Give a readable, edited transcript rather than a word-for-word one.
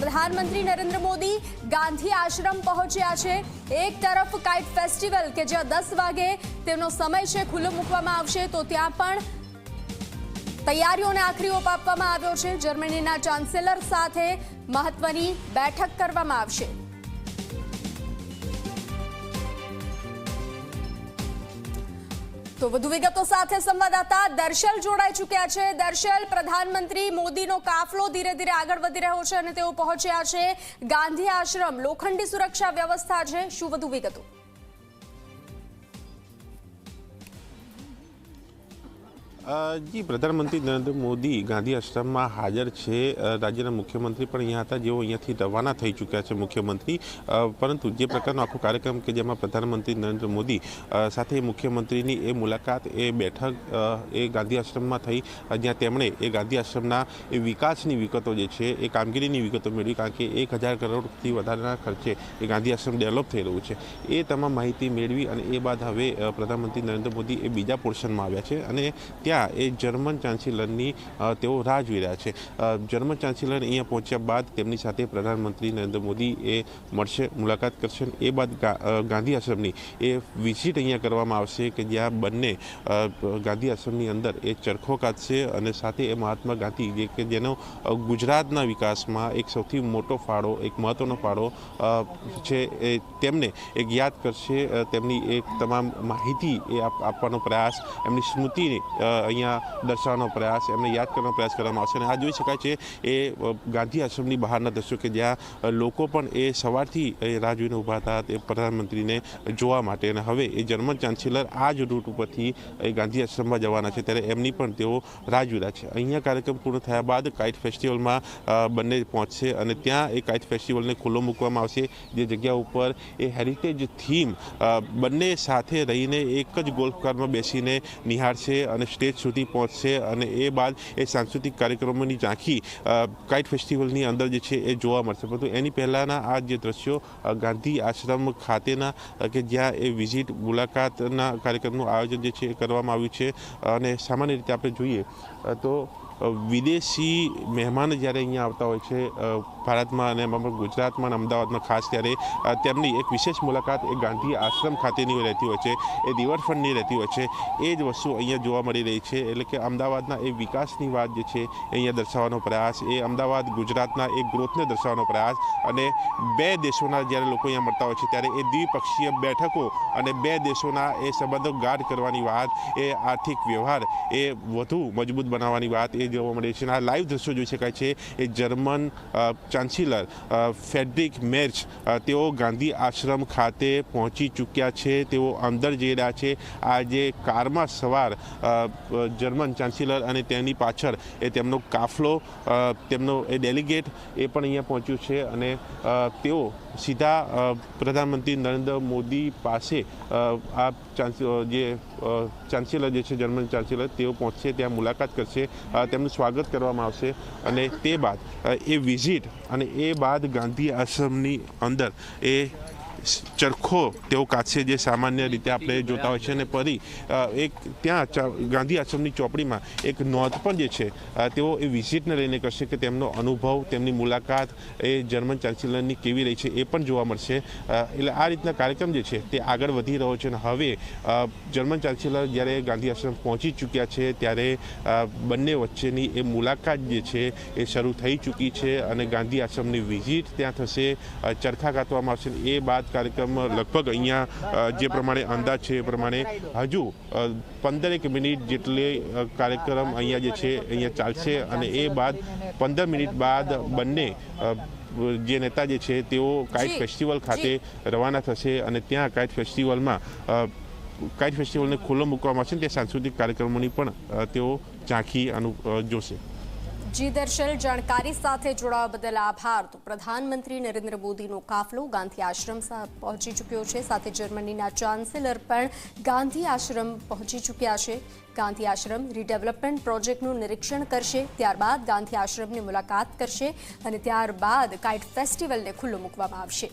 પ્રધાનમંત્રી નરેન્દ્ર મોદી ગાંધી આશ્રમ પહોંચ્યા છે। એક તરફ કાઇટ ફેસ્ટિવલ કે જ્યાં 10 વાગે તેનો સમય છે ખુલ્લો મૂકવામાં આવશે, તો ત્યાં પણ તૈયારીઓને આખરી ઓપ આપવામાં આવ્યો છે। જર્મનીના ચાન્સેલર સાથે મહત્વની બેઠક કરવામાં આવશે। તો વધુ વિગતો સાથે સંવાદદાતા દર્શલ જોડાઈ ચૂક્યા છે। દર્શલ, પ્રધાનમંત્રી મોદીનો કાફલો ધીરે ધીરે આગળ વધી રહ્યો છે અને તેઓ પહોંચ્યા છે ગાંધી આશ્રમ। લોખંડી સુરક્ષા વ્યવસ્થા છે, શું વધુ વિગતો? જી, પ્રધાનમંત્રી નરેન્દ્ર મોદી ગાંધી આશ્રમમાં હાજર છે। રાજ્યના મુખ્યમંત્રી પણ અહીંયા હતા, જેઓ અહીંયાથી રવાના થઈ ચૂક્યા છે મુખ્યમંત્રી। પરંતુ જે પ્રકારનો આખો કાર્યક્રમ કે જેમાં પ્રધાનમંત્રી નરેન્દ્ર મોદી સાથે મુખ્યમંત્રીની એ મુલાકાત, એ બેઠક એ ગાંધી આશ્રમમાં થઈ, જ્યાં તેમણે એ ગાંધી આશ્રમના એ વિકાસની વિગતો જે છે એ કામગીરીની વિગતો મેળવી, કારણ કે 1000 કરોડથી વધારેના ખર્ચે એ ગાંધી આશ્રમ ડેવલપ થઈ રહ્યું છે। એ તમામ માહિતી મેળવી અને એ બાદ હવે પ્રધાનમંત્રી નરેન્દ્ર મોદી એ બીજા પોર્શનમાં આવ્યા છે અને ત્યાં એ જર્મન ચાન્સેલરની તેઓ રાહ જોઈ રહ્યા છે। જર્મન ચાન્સેલર અહીંયા પહોંચ્યા બાદ તેમની સાથે પ્રધાનમંત્રી નરેન્દ્ર મોદી એ મળશે, મુલાકાત કરશે। એ બાદ ગાંધી આશ્રમની એ વિઝિટ અહીંયા કરવામાં આવશે કે જ્યાં બંને ગાંધી આશ્રમની અંદર એ ચરખો કાઢશે અને સાથે એ મહાત્મા ગાંધી જે કે જેનો ગુજરાતના વિકાસમાં એક સૌથી મોટો ફાળો, એક મહત્ત્વનો ફાળો છે, એ તેમને એક યાદ કરશે। તેમની એક તમામ માહિતી એ આપવાનો પ્રયાસ, એમની સ્મૃતિને અહીંયા દર્શાવવાનો પ્રયાસ, એમને યાદ કરવાનો પ્રયાસ કરવામાં આવશે। અને આ જોઈ શકાય છે એ ગાંધી આશ્રમની બહારના દ્રશ્યો કે જ્યાં લોકો પણ એ સવારથી રાહ જોઈને ઊભા હતા તે પ્રધાનમંત્રીને જોવા માટે। અને હવે એ જર્મન ચાન્સેલર આ જ રૂટ ઉપરથી એ ગાંધી આશ્રમમાં જવાના છે, ત્યારે એમની પણ તેઓ રાહ જોઈ રહ્યા છે। અહીંયા કાર્યક્રમ પૂર્ણ થયા બાદ કાઇટ ફેસ્ટિવલમાં બંને પહોંચશે અને ત્યાં એ કાઇટ ફેસ્ટિવલને ખુલ્લો મૂકવામાં આવશે, જે જગ્યા ઉપર એ હેરિટેજ થીમ બંને સાથે રહીને એક જ ગોલ્ફ કારમાં બેસીને નિહાળશે અને સ્ટેજ સુધી પહોંચશે અને એ બાદ એ સાંસ્કૃતિક કાર્યક્રમોની ઝાંખી કાઇટ ફેસ્ટિવલની અંદર જે છે એ જોવા મળશે। પરંતુ એની પહેલાંના આ જે દ્રશ્યો ગાંધી આશ્રમ ખાતેના કે જ્યાં એ વિઝિટ, મુલાકાતના કાર્યક્રમનું આયોજન જે છે એ કરવામાં આવ્યું છે। અને સામાન્ય રીતે આપણે જોઈએ તો વિદેશી મહેમાન જ્યારે અહીંયા આવતા હોય છે ભારતમાં અને એમાં પણ ગુજરાતમાં અને અમદાવાદમાં ખાસ, ત્યારે તેમની એક વિશેષ મુલાકાત એ ગાંધી આશ્રમ ખાતેની રહેતી હોય છે, એ રિવરફ્રન્ટની રહેતી હોય છે। એ જ વસ્તુ અહીંયા જોવા મળી રહી છે। એટલે કે અમદાવાદના એ વિકાસની વાત જે છે અહીંયા દર્શાવવાનો પ્રયાસ, એ અમદાવાદ ગુજરાતના એક ગ્રોથને દર્શાવવાનો પ્રયાસ, અને બે દેશોના જ્યારે લોકો અહીંયા મળતા હોય છે ત્યારે એ દ્વિપક્ષીય બેઠકો અને બે દેશોના એ સંબંધો ગાઢ કરવાની વાત, એ આર્થિક વ્યવહાર એ વધુ મજબૂત બનાવવાની વાત એ જોવા મળે છે। આ લાઈવ દ્રશ્યો જોઈ શકાય છે। એ જર્મન ચાન્સેલર ફ્રેડરિક મેર્ચ તેઓ ગાંધી આશ્રમ ખાતે પહોંચી ચૂક્યા છે, તેઓ અંદર જઈ રહ્યા છે। આ જે કારમાં સવાર જર્મન ચાન્સેલર અને તેની પાછળ એ તેમનો કાફલો, તેમનો એ ડેલિગેટ એ પણ અહીંયા પહોંચ્યું છે અને તેઓ સીધા પ્રધાનમંત્રી નરેન્દ્ર મોદી પાસે આ જે ચાન્સેલર જે છે જર્મન ચાન્સેલર, તેઓ પહોંચશે, ત્યાં મુલાકાત કરશે, તેમનું સ્વાગત કરવામાં આવશે અને તે બાદ એ વિઝિટ અને એ બાદ ગાંધી આશ્રમની અંદર એ ચરખો તેઓ કાઢશે, જે સામાન્ય રીતે આપણે જોતા હોય છે। અને ફરી એક ત્યાં ગાંધી આશ્રમની ચોપડીમાં એક નોંધ પણ જે છે તેઓ એ વિઝિટને લઈને કરશે કે તેમનો અનુભવ, તેમની મુલાકાત એ જર્મન ચાન્સેલરની કેવી રહી છે એ પણ જોવા મળશે। એટલે આ રીતના કાર્યક્રમ જે છે તે આગળ વધી રહ્યો છે। અને હવે જર્મન ચાન્સેલર જ્યારે ગાંધી આશ્રમ પહોંચી ચૂક્યા છે ત્યારે બંને વચ્ચેની એ મુલાકાત જે છે એ શરૂ થઈ ચૂકી છે અને ગાંધી આશ્રમની વિઝિટ ત્યાં થશે, ચરખા કાઢવામાં આવશે। એ બાદ કાર્યક્રમ લગભગ અહીંયા જે પ્રમાણે અંદાજ છે એ પ્રમાણે હજુ 15 મિનિટ જેટલી કાર્યક્રમ અહીંયા જે છે અહીંયા ચાલશે અને એ બાદ 15 મિનિટ બાદ બંને જે નેતા જે છે તેઓ કાઇટ ફેસ્ટિવલ ખાતે રવાના થશે અને ત્યાં કાઇટ ફેસ્ટિવલને ખુલ્લો મૂકવામાં આવશે। તે સાંસ્કૃતિક કાર્યક્રમોની પણ તેઓ ઝાંખી જોશે। જી દર્શલ, જાણકારી સાથે જોડાવા બદલ આભાર। તો પ્રધાનમંત્રી નરેન્દ્ર મોદીનો કાફલો ગાંધી આશ્રમ પહોંચી ચૂક્યો છે, સાથે જર્મનીના ચાન્સેલર પણ ગાંધી આશ્રમ પહોંચી ચૂક્યા છે। ગાંધી આશ્રમ રીડેવલપમેન્ટ પ્રોજેક્ટનું નિરીક્ષણ કરશે, ત્યારબાદ ગાંધી આશ્રમની મુલાકાત કરશે અને ત્યારબાદ કાઇટ ફેસ્ટિવલને ખુલ્લો મૂકવામાં આવશે।